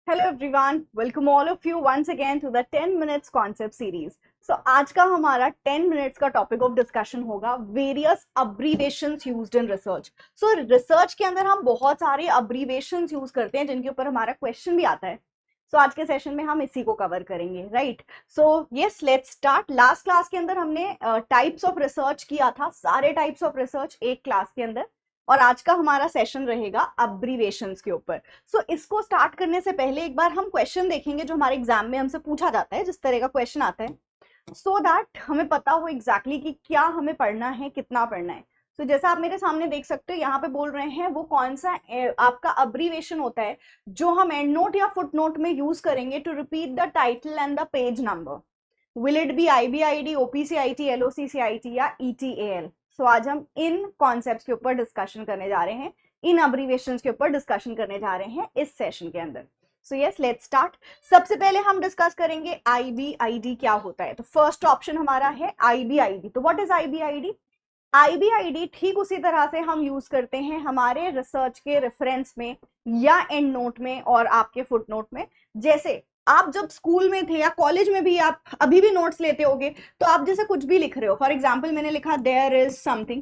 Hello everyone, welcome all of you once again to the 10 minutes concept series. So आज का हमारा 10 minutes का topic of discussion होगा various abbreviations used in research. So research के अंदर हम बहुत सारे अब्रीवेशंस यूज करते हैं जिनके ऊपर हमारा क्वेश्चन भी आता है. सो आज के सेशन में हम इसी को कवर करेंगे, right? So yes, let's start. Last class के अंदर हमने टाइप्स ऑफ रिसर्च किया था, सारे टाइप्स ऑफ रिसर्च एक क्लास के अंदर, और आज का हमारा सेशन रहेगा अब्रीवेशंस के ऊपर. सो इसको स्टार्ट करने से पहले एक बार हम क्वेश्चन देखेंगे जो हमारे एग्जाम में हमसे पूछा जाता है, जिस तरह का क्वेश्चन आता है, सो दैट हमें पता हो एग्जैक्टली कि क्या हमें पढ़ना है, कितना पढ़ना है. तो जैसा आप मेरे सामने देख सकते हो, यहाँ पे बोल रहे हैं वो कौन सा आपका अब्रीवेशन होता है जो हम एंड नोट या फुट नोट में यूज करेंगे to repeat the title and the page number. Will it be IBID, OPCIT, LOCCIT या ETAL? सो आज हम इन कॉन्सेप्ट्स के ऊपर डिस्कशन करने जा रहे हैं, इन अब्रीवेशंस के ऊपर डिस्कशन करने जा रहे हैं इस सेशन के अंदर. So yes, let's start. सबसे पहले हम डिस्कस करेंगे IBID क्या होता है. तो फर्स्ट ऑप्शन हमारा है IBID. तो व्हाट इज IBID? IBID ठीक उसी तरह से हम यूज करते हैं हमारे रिसर्च के रेफरेंस में या एंड नोट में और आपके फुट नोट में. जैसे आप जब स्कूल में थे या कॉलेज में भी आप अभी भी नोट्स लेते होगे, तो आप जैसे कुछ भी लिख रहे हो, फॉर एग्जाम्पल मैंने लिखा देयर इज समथिंग,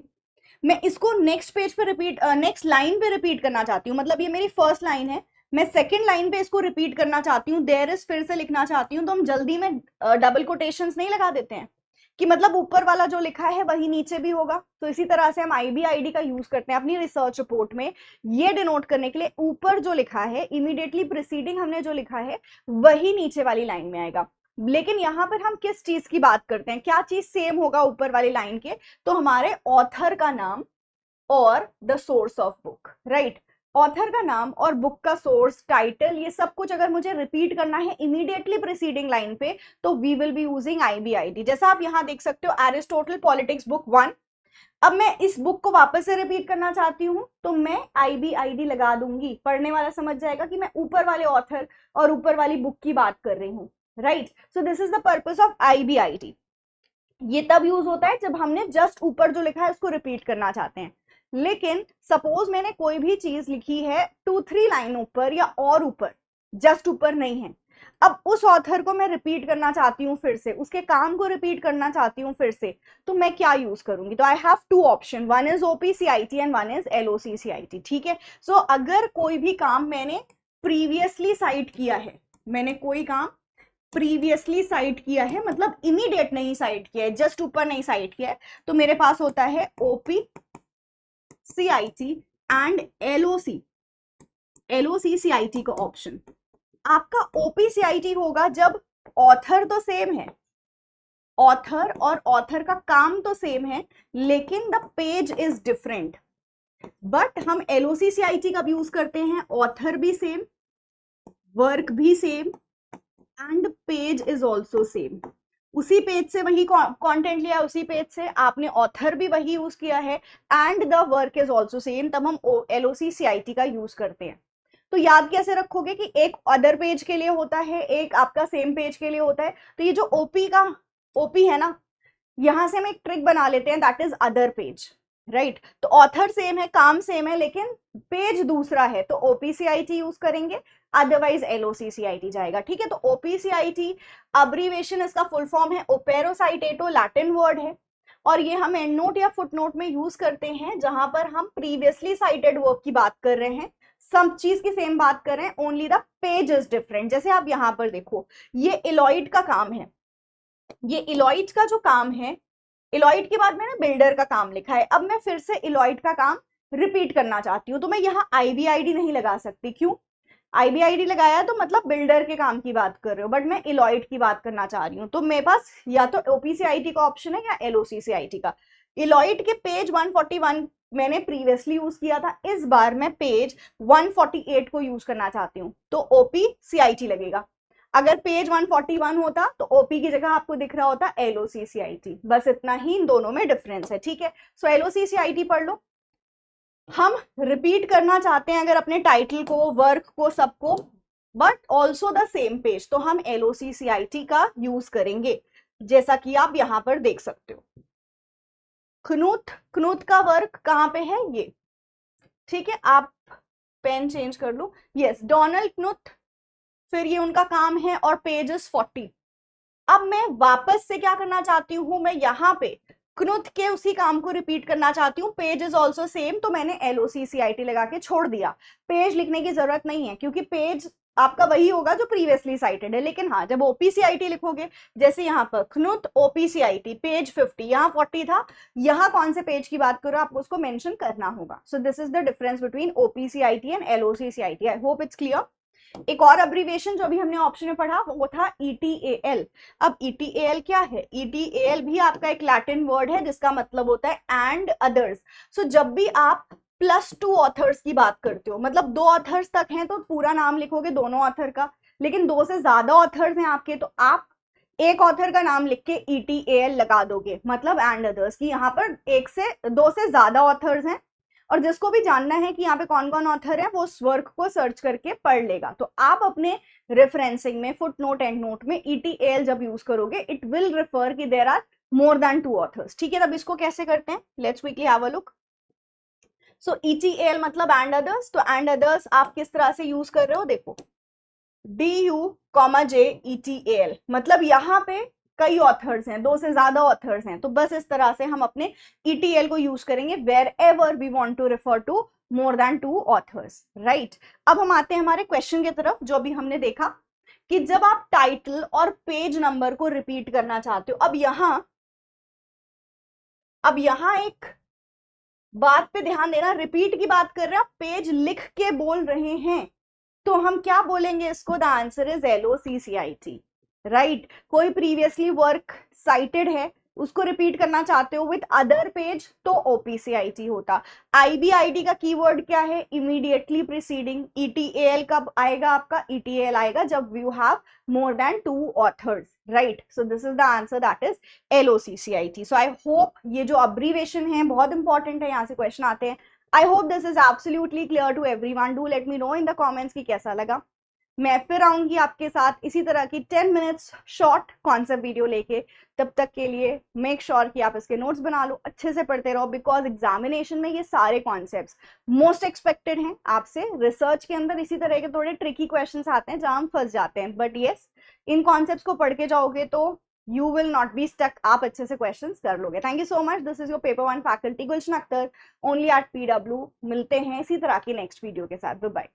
मैं इसको नेक्स्ट पेज पे रिपीट, नेक्स्ट लाइन पे रिपीट करना चाहती हूँ. मतलब ये मेरी फर्स्ट लाइन है, मैं सेकंड लाइन पे इसको रिपीट करना चाहती हूँ, देयर इज फिर से लिखना चाहती हूँ, तो हम जल्दी में डबल कोटेशंस नहीं लगा देते हैं कि मतलब ऊपर वाला जो लिखा है वही नीचे भी होगा. तो इसी तरह से हम IBID का यूज करते हैं अपनी रिसर्च रिपोर्ट में, ये डिनोट करने के लिए ऊपर जो लिखा है, इमीडिएटली प्रीसीडिंग हमने जो लिखा है वही नीचे वाली लाइन में आएगा. लेकिन यहाँ पर हम किस चीज की बात करते हैं, क्या चीज सेम होगा ऊपर वाली लाइन के? तो हमारे ऑथर का नाम और the source of book, right? Author का नाम और बुक का सोर्स, टाइटल, ये सब कुछ अगर मुझे रिपीट करना है इमीडिएटली प्रीसीडिंग लाइन पे, तो we will be using IBID. जैसा आप यहाँ देख सकते हो, एरिस्टोटल पॉलिटिक्स बुक 1. अब मैं इस बुक को वापस से रिपीट करना चाहती हूँ, तो मैं IBID लगा दूंगी. पढ़ने वाला समझ जाएगा कि मैं ऊपर वाले ऑथर और ऊपर वाली बुक की बात कर रही हूँ, right? So this is the purpose of IBID. ये तब यूज होता है जब हमने जस्ट ऊपर जो लिखा है उसको रिपीट करना चाहते हैं. लेकिन सपोज मैंने कोई भी चीज लिखी है 2-3 लाइन ऊपर या और ऊपर, जस्ट ऊपर नहीं है, अब उस ऑथर को मैं रिपीट करना चाहती हूँ फिर से, उसके काम को रिपीट करना चाहती हूँ फिर से, तो मैं क्या यूज करूंगी? तो I have 2 option, one is OPCIT and one is LOCCIT. ठीक है. सो अगर कोई भी काम मैंने प्रीवियसली साइट किया है, मैंने कोई काम प्रीवियसली साइट किया है, मतलब इमीडिएट नहीं साइट किया है, जस्ट ऊपर नहीं साइट किया है, तो मेरे पास होता है OPCIT एंड LOCCIT का ऑप्शन. आपका OPCIT होगा जब ऑथर तो सेम है, ऑथर और ऑथर का काम तो सेम है, लेकिन the page is different. But हम LOCCIT कब यूज करते हैं? ऑथर भी सेम, वर्क भी same and page is also same. उसी पेज से वही कंटेंट लिया, उसी पेज से आपने ऑथर भी वही यूज किया है and the work is also same, तब हम LOCCIT का यूज करते हैं. तो याद कैसे रखोगे कि एक अदर पेज के लिए होता है, एक आपका सेम पेज के लिए होता है. तो ये जो OP है ना, यहां से हम एक ट्रिक बना लेते हैं, that is other page, right? तो ऑथर सेम है, काम सेम है, लेकिन पेज दूसरा है, तो OPCIT यूज करेंगे, अदरवाइज LOCCIT जाएगा. ठीक है. तो OPCIT अब्रीवेशन, इसका फुल फॉर्म है ओपेरोसाइटेटो, लैटिन वर्ड है, और ये हम एंड नोट या फुट नोट में यूज करते हैं जहां पर हम प्रीवियसली साइटेड वर्क की बात कर रहे हैं, सब चीज की सेम बात कर रहे हैं, only the page is different. जैसे आप यहाँ पर देखो, ये इलॉइड का काम है, ये इलॉइड का जो काम है, इलॉइड के बाद मैंने बिल्डर का काम लिखा है, अब मैं फिर से इलॉइड का काम रिपीट करना चाहती हूँ, तो मैं यहाँ IBID नहीं लगा सकती. क्यों? IBID लगाया तो मतलब बिल्डर के काम की बात कर रहे हो, बट मैं इलॉइड की बात करना चाह रही हूँ, तो मेरे पास या तो OPCIT का ऑप्शन है या LOCCIT का. इलॉइड के पेज 141 मैंने प्रीवियसली यूज किया था, इस बार मैं पेज 148 को यूज करना चाहती हूँ, तो OPCIT लगेगा. अगर पेज 141 होता तो OP की जगह आपको दिख रहा होता LOCCIT. बस इतना ही इन दोनों में डिफरेंस है. ठीक है. सो LOCCIT पढ़ लो. हम रिपीट करना चाहते हैं अगर अपने टाइटल को, वर्क को, सबको, but also the same page, तो हम LOCCIT का यूज करेंगे, जैसा कि आप यहां पर देख सकते हो. कनूत का वर्क कहां पे है? ये. ठीक है. आप पेन चेंज कर लो. यस, डोनाल्ड कनुथ फिर ये उनका काम है और पेज इज 40। अब मैं वापस से क्या करना चाहती हूँ, मैं यहाँ पे क्नुथ के उसी काम को रिपीट करना चाहती हूँ, पेज इज ऑल्सो सेम, तो मैंने LOCCIT लगा के छोड़ दिया। पेज लिखने की जरूरत नहीं है क्योंकि पेज आपका वही होगा जो प्रीवियसली साइटेड है। लेकिन हाँ, जब OPCIT लिखोगे, जैसे यहाँ पर क्नुथ OPCIT पेज 50, यहाँ 40 था, यहाँ कौन से पेज की बात करो आपको उसको मेंशन करना होगा। So this is the difference between OPCIT and LOCCIT। I hope it's clear. एक और अब्रीविएशन जो अभी हमने ऑप्शन में पढ़ा वो था ETAL। अब ETAL क्या है? ETAL भी आपका एक लैटिन वर्ड है जिसका मतलब होता है एंड अदर्स। सो जब भी आप +2 ऑथर्स की बात करते हो, मतलब 2 ऑथर्स तक हैं तो पूरा नाम लिखोगे दोनों ऑथर का, लेकिन 2 से ज्यादा ऑथर्स हैं आपके तो आप एक ऑथर का नाम लिख के ETAL लगा दोगे, मतलब एंड अदर्स की यहाँ पर 1 से 2 से ज्यादा ऑथर्स हैं। और जिसको भी जानना है कि यहाँ पे कौन कौन ऑथर है वो उस वर्क को सर्च करके पढ़ लेगा। तो आप अपने रेफरेंसिंग में फुट नोट एंड नोट में ETAL जब यूज करोगे इट विल रिफर कि there are more than 2 authors. ठीक है, तब इसको कैसे करते हैं, let's quickly have a look. So ETAL मतलब एंड अदर्स, तो एंड अदर्स आप किस तरह से यूज कर रहे हो, देखो DU,J,ETAL, मतलब यहाँ पे कई ऑथर्स हैं, 2 से ज्यादा ऑथर्स हैं, तो बस इस तरह से हम अपने ETAL को यूज करेंगे wherever we want to refer to more than 2 authors, right. अब हम आते हैं हमारे क्वेश्चन की तरफ, जो अभी हमने देखा कि जब आप टाइटल और पेज नंबर को रिपीट करना चाहते हो, अब यहां एक बात पे ध्यान देना, रिपीट की बात कर रहे हैं, पेज लिख के बोल रहे हैं, तो हम क्या बोलेंगे इसको, the answer is LOCCIT, right. कोई प्रीवियसली वर्क साइटेड है उसको रिपीट करना चाहते हो विद अदर पेज तो OPCIT होता। IBID का कीवर्ड क्या है, इमीडिएटली प्रीसीडिंग। ETAL कब आएगा आपका, ETAL आएगा जब you have more than 2 authors, right. So this is the answer, that is LOCCIT। So I hope ये जो अब्रीवेशन है बहुत इंपॉर्टेंट है, यहाँ से क्वेश्चन आते हैं। I hope this is absolutely clear to everyone. Do let me know in the comments कि कैसा लगा। मैं फिर आऊंगी आपके साथ इसी तरह की 10 मिनट्स शॉर्ट कॉन्सेप्ट वीडियो लेके। तब तक के लिए मेक श्योर कि आप इसके नोट्स बना लो, अच्छे से पढ़ते रहो, बिकॉज एग्जामिनेशन में ये सारे कॉन्सेप्ट्स मोस्ट एक्सपेक्टेड हैं आपसे। रिसर्च के अंदर इसी तरह के थोड़े ट्रिकी क्वेश्चंस आते हैं जहां हम फंस जाते हैं, बट यस, इन कॉन्सेप्ट्स को पढ़ के जाओगे तो you will not be stuck, आप अच्छे से क्वेश्चंस कर लोगे। Thank you so much, this is your paper 1 faculty Gulshan Akhtar, only at PW। मिलते हैं इसी तरह की नेक्स्ट वीडियो के साथ, बाय बाय।